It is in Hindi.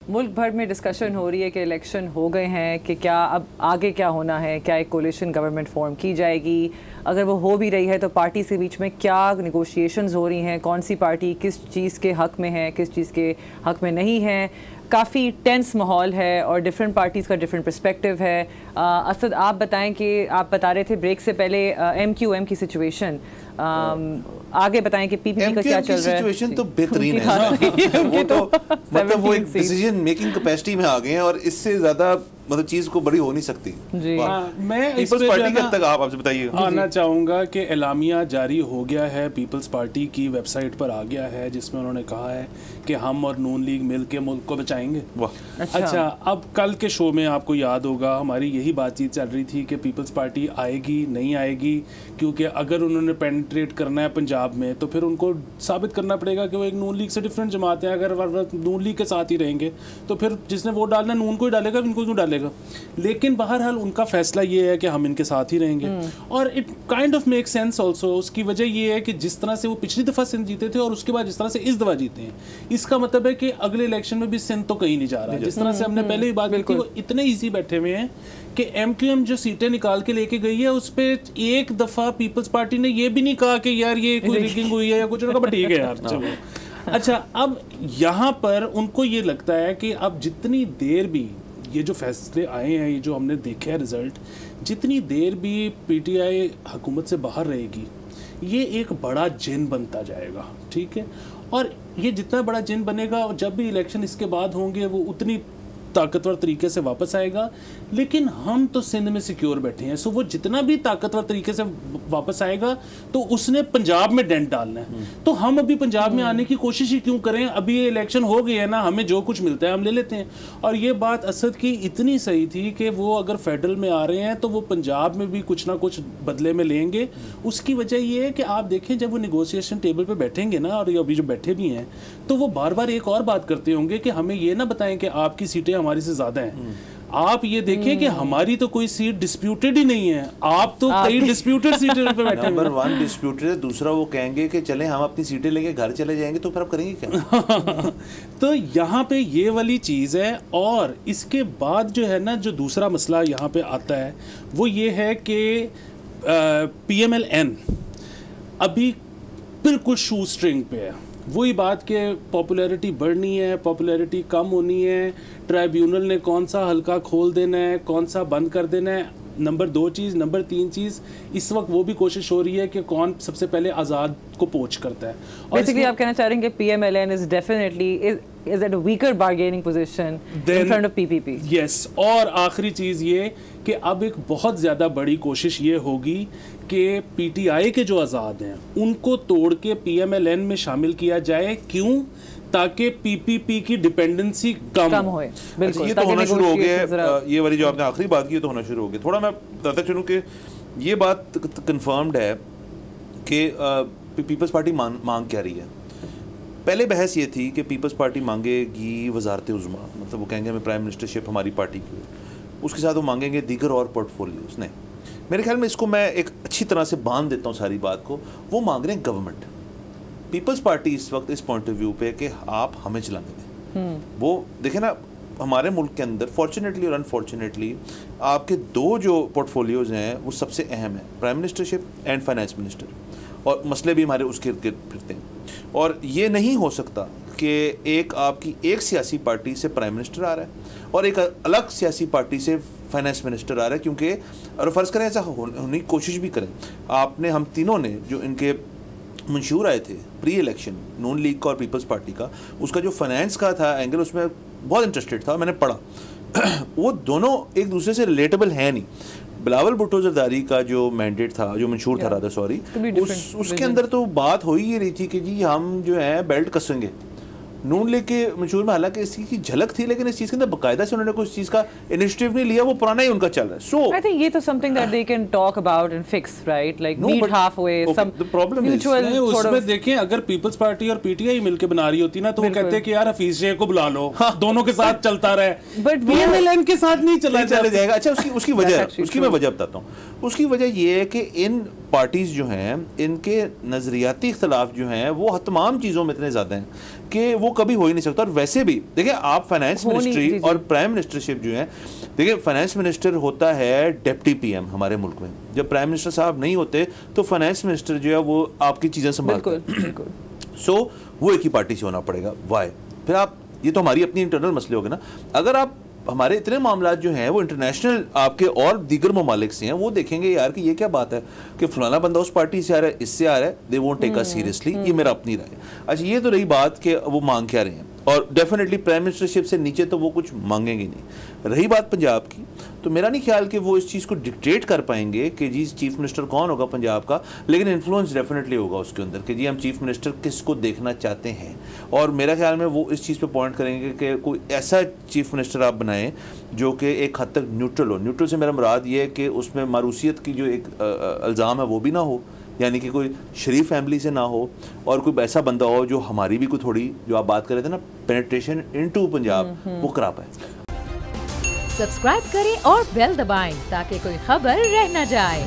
मुल्क भर में डिस्कशन हो रही है कि इलेक्शन हो गए हैं कि क्या अब आगे क्या होना है, क्या एक कोलिशन गवर्नमेंट फॉर्म की जाएगी, अगर वो हो भी रही है तो पार्टी के बीच में क्या नेगोशिएशंस हो रही हैं, कौन सी पार्टी किस चीज़ के हक़ में है, किस चीज़ के हक़ में नहीं है। काफ़ी टेंस माहौल है और डिफरेंट पार्टीज़ का डिफरेंट पर्सपेक्टिव है। असद, आप बताएं कि आप बता रहे थे ब्रेक से पहले MQM की सिचुएशन, आगे बताएं कि PPP का क्या चल रहा है। सिचुएशन तो बेहतरीन है वो तो मतलब वो एक डिसीजन मेकिंग कैपेसिटी में आ गए हैं और इससे ज़्यादा मतलब चीज को बड़ी हो नहीं सकती जी। मैं पीपल्स पार्टी के तक आपसे बताइए। आना चाहूँगा कि एलामिया जारी हो गया है, पीपल्स पार्टी की वेबसाइट पर आ गया है, जिसमें उन्होंने कहा है कि हम और नून लीग मिलकर मुल्क को बचाएंगे। अच्छा, अब कल के शो में आपको याद होगा हमारी यही बातचीत चल रही थी कि पीपल्स पार्टी आएगी नहीं आएगी, क्योंकि अगर उन्होंने पेनिट्रेट करना है पंजाब में तो फिर उनको साबित करना पड़ेगा कि वो एक नून लीग से डिफरेंट जमात है। अगर नून लीग के साथ ही रहेंगे तो फिर जिसने वोट डालना नून को ही डालेगा, इनको क्यों डालेगा। लेकिन बहरहाल उनका फैसला ये है कि हम इनके साथ ही रहेंगे और it kind of make sense also. उसकी वजह ये है कि जिस तरह से वो पिछली दफ़ा सिंध जीते थे और उसके बाद जिस तरह से इस दफ़ा जीते हैं, इसका मतलब है कि अगले इलेक्शन में भी सिंध तो कहीं नहीं जा रहा। जिस तरह से हमने पहले ही बात की थी, वो इतने ईजी बैठे हुए हैं कि MQM जो सीटें निकाल के लेके गई है उस पर एक दफ़ा पीपल्स पार्टी ने ये भी नहीं कहा कि यार ये कोई रिगिंग हुई है या कुछ, ठीक है यार चलो। अच्छा, अब यहाँ पर उनको ये लगता है कि अब जितनी देर भी ये जो फैसले आए हैं, ये जो हमने देखे हैं रिजल्ट, जितनी देर भी PTI हुकूमत से बाहर रहेगी ये एक बड़ा जिन बनता जाएगा, ठीक है। और ये जितना बड़ा जिन बनेगा और जब भी इलेक्शन इसके बाद होंगे वो उतनी ताकतवर तरीके से वापस आएगा। लेकिन हम तो सिंध में सिक्योर बैठे हैं, सो वो जितना भी ताकतवर तरीके से वापस आएगा तो उसने पंजाब में डेंट डालना है। तो हम अभी पंजाब में आने की कोशिश ही क्यों करें, अभी ये इलेक्शन हो गए हैं ना, हमें जो कुछ मिलता है हम ले लेते हैं। और ये बात असद की इतनी सही थी कि वो अगर फेडरल में आ रहे हैं तो वो पंजाब में भी कुछ ना कुछ बदले में लेंगे। उसकी वजह ये है कि आप देखें जब वो निगोशिएशन टेबल पर बैठेंगे ना, और अभी जो बैठे भी हैं, तो वो बार बार एक और बात करते होंगे कि हमें ये ना बताएं कि आपकी सीटें हमारी से ज्यादा हैं। आप ये देखिए कि हमारी तो कोई सीट डिस्प्यूटेड ही नहीं है, आप तो कई डिस्प्यूटेड सीटें पे बैठे हैं। नंबर 1 डिस्प्यूटेड है, दूसरा वो कहेंगे कि चलें हम अपनी सीटें लेके घर चले जाएंगे, तो फिर आप करेंगे क्या? तो यहाँ पे ये वाली चीज़ है। और इसके बाद जो है ना, जो दूसरा मसला यहाँ पे आता है वो ये है कि PMLN अभी बिल्कुल शू स्ट्रिंग पे है। वही बात के पॉपुलैरिटी बढ़नी है, पॉपुलैरिटी कम होनी है, ट्राइब्यूनल ने कौन सा हल्का खोल देना है, कौन सा बंद कर देना है, नंबर 2 चीज़। नंबर 3 चीज़, इस वक्त वो भी कोशिश हो रही है कि कौन सबसे पहले आज़ाद को पोच करता है। बेसिकली आप कहना चाह रहे हैं कि PMLN is definitely is at a weaker bargaining position in front of PPP. Yes, और आखिरी चीज़ ये कि अब एक बहुत ज़्यादा बड़ी कोशिश ये होगी कि PTI के जो आज़ाद हैं उनको तोड़ के PMLN में शामिल किया जाए। क्यों? ताकि PPP की डिपेंडेंसी कम हो। बिल्कुल, ये तो होना शुरू हो गया। ये वाली जो आपने आखिरी बात की तो होना शुरू हो गया। थोड़ा मैं बताता चलूँ कि ये बात कंफर्म्ड है कि पीपल्स पार्टी मांग क्या रही है। पहले बहस ये थी कि पीपल्स पार्टी मांगेगी वजारत उज़्मा, मतलब वो कहेंगे हमें प्राइम मिनिस्टरशिप हमारी पार्टी की, उसके साथ वो मांगेंगे दीगर और पोर्टफोलियोज। नहीं, मेरे ख्याल में इसको मैं एक अच्छी तरह से बांध देता हूँ सारी बात को। वो मांग रहे हैं गवर्नमेंट। पीपल्स पार्टी इस वक्त इस पॉइंट ऑफ व्यू पे कि आप हमें चलाने दें। वो देखें ना, हमारे मुल्क के अंदर फॉर्चुनेटली और अनफॉर्चुनेटली आपके 2 जो पोर्टफोलियोज हैं वो सबसे अहम है, prime ministership and finance minister, और मसले भी हमारे उसके इर्द गिर्द फिरते हैं। और ये नहीं हो सकता कि एक आपकी एक सियासी पार्टी से प्राइम मिनिस्टर आ रहा है और एक अलग सियासी पार्टी से फाइनेंस मिनिस्टर आ रहा है, क्योंकि और फ़र्ज़ करें ऐसा होने की कोशिश भी करें। आपने हम तीनों ने जो इनके मंशूर आए थे प्री इलेक्शन, नून लीग का और पीपल्स पार्टी का, उसका जो फाइनेंस का था एंगल, उसमें बहुत इंटरेस्टेड था, मैंने पढ़ा। वो दोनों एक दूसरे से रिलेटेबल हैं नहीं। बिलावल भुट्टो जरदारी का जो मैंडेट था, जो मंशूर था राधा, सॉरी, उसके अंदर तो बात हो ही रही थी कि जी हम जो है बेल्ट कसेंगे। नून लीग के मंशूर में हालांकि इस चीज़ की झलक थी, लेकिन इस चीज़ के अंदर बाकायदा से उन्होंने कोई इस चीज़ का इनिशिएटिव नहीं लिया, वो पुराना ही उनका चल रहा है। सो आई थिंक ये तो something that they can talk about and fix, right, like meet halfway, some problem mutual. उसमें देखें, अगर पीपल्स पार्टी और PTI मिलकर बना रही होती ना, तो वो कहते हैं कि यार हफीज शेख को बुला लो, दोनों के साथ चलता रहे। बट PMLN के साथ नहीं चला जाएगा। अच्छा, उसकी मैं वजह बताता हूँ। उसकी वजह ये है कि इन पार्टीज जो हैं, इनके नज़रियाती इख्तलाफ जो हैं वो तमाम चीज़ों में इतने ज़्यादा हैं कि वो कभी हो ही नहीं सकता। और वैसे भी देखिए आप फाइनेंस मिनिस्ट्री और प्राइम मिनिस्टरशिप जो है, देखिए फाइनेंस मिनिस्टर होता है डेप्टी पीएम हमारे मुल्क में। जब प्राइम मिनिस्टर साहब नहीं होते तो फाइनेंस मिनिस्टर जो है वो आपकी चीज़ें संभालते हैं। सो वो एक ही पार्टी से होना पड़ेगा। वाई? फिर आप, ये तो हमारी अपनी इंटरनल मसले हो गए ना। अगर आप हमारे इतने मामला जो हैं वो इंटरनेशनल आपके और दीगर ममालिक से हैं, वो देखेंगे यार कि ये क्या बात है कि फलाना बंदा उस पार्टी से आ रहा है, इससे आ रहा है, they won't take us seriously. ये मेरा अपनी राय है। अच्छा, ये तो रही बात कि वो मांग क्या रहे हैं, और डेफिनेटली प्राइम मिनिस्टरशिप से नीचे तो वो कुछ मांगेंगे नहीं। रही बात पंजाब की, तो मेरा नहीं ख्याल कि वो इस चीज़ को डिक्टेट कर पाएंगे कि जी चीफ मिनिस्टर कौन होगा पंजाब का, लेकिन इन्फ्लुएंस डेफिनेटली होगा उसके अंदर कि जी हम चीफ मिनिस्टर किसको देखना चाहते हैं। और मेरा ख्याल में वो इस चीज़ पे पॉइंट करेंगे कि कोई ऐसा चीफ मिनिस्टर आप बनाएं जो कि एक हद तक न्यूट्रल हो। न्यूट्रल से मेरा मुराद ये है कि उसमें मारूसियत की जो एक इल्ज़ाम है वो भी ना हो, यानी कि कोई शरीफ फैमिली से ना हो, और कोई ऐसा बंदा हो जो हमारी भी कोई थोड़ी, जो आप बात कर रहे थे ना, पेनिट्रेशन इनटू पंजाब, वो करा पाए। सब्सक्राइब करें और बेल दबाएं ताकि कोई खबर रह न जाए।